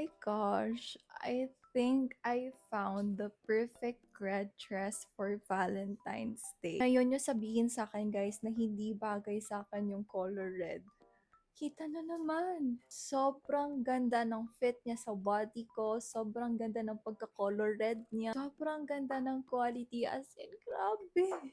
my gosh, I think I found the perfect red dress for Valentine's Day. Ngayon nyo sabihin sa akin guys na hindi bagay sa akin yung color red. Kita na naman, sobrang ganda ng fit niya sa body ko, sobrang ganda ng pagka-color red niya, sobrang ganda ng quality as in, grabe.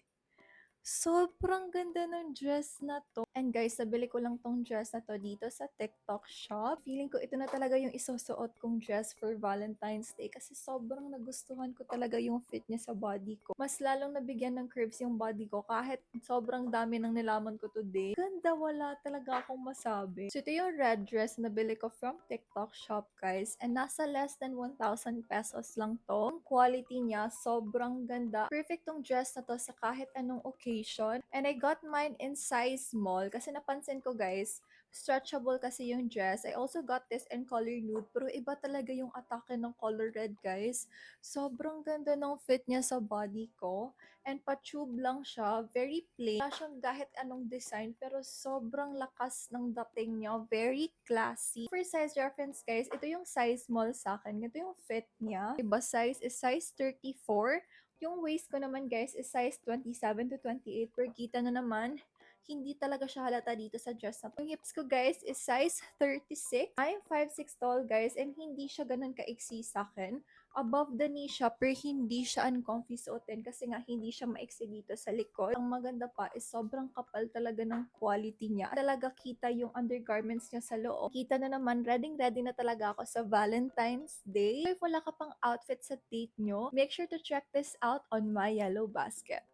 Sobrang ganda ng dress na 'to. And guys, nabili ko lang 'tong dress na 'to dito sa TikTok shop. Feeling ko ito na talaga yung isusuot kong dress for Valentine's Day kasi sobrang nagustuhan ko talaga yung fit niya sa body ko. Mas lalong nabigyan ng curves yung body ko kahit sobrang dami ng nilaman ko today. Ganda, wala talaga akong masabi. So ito yung red dress na nabili ko from TikTok shop guys. And nasa less than 1,000 pesos lang 'to. Ang quality niya, sobrang ganda. Perfect tong dress na 'to sa kahit anong occasion. And I got mine in size small kasi napansin ko guys, stretchable kasi yung dress. I also got this in color nude pero iba talaga yung atake ng color red guys. Sobrang ganda ng fit niya sa body ko. And pa-tube lang siya, very plain. Wala siyang kahit anong design pero sobrang lakas ng dating niya, very classy. For size reference guys, ito yung size small sa akin. Ito yung fit niya. Iba size is size 34. Yung waist ko naman guys is size 27 to 28. Pero kita na naman, hindi talaga siya halata dito sa dress na to. Yung hips ko guys is size 36. I'm 5'6 tall guys and hindi siya ganun kaiksi sa akin. Above the knee siya pero hindi siya uncomfy suotin kasi nga hindi siya maiksi dito sa likod. Ang maganda pa is sobrang kapal talaga ng quality niya. Talaga kita yung undergarments niya sa loob. Kita na naman, ready na talaga ako sa Valentine's Day. If wala ka pang outfit sa date nyo, make sure to check this out on my yellow basket.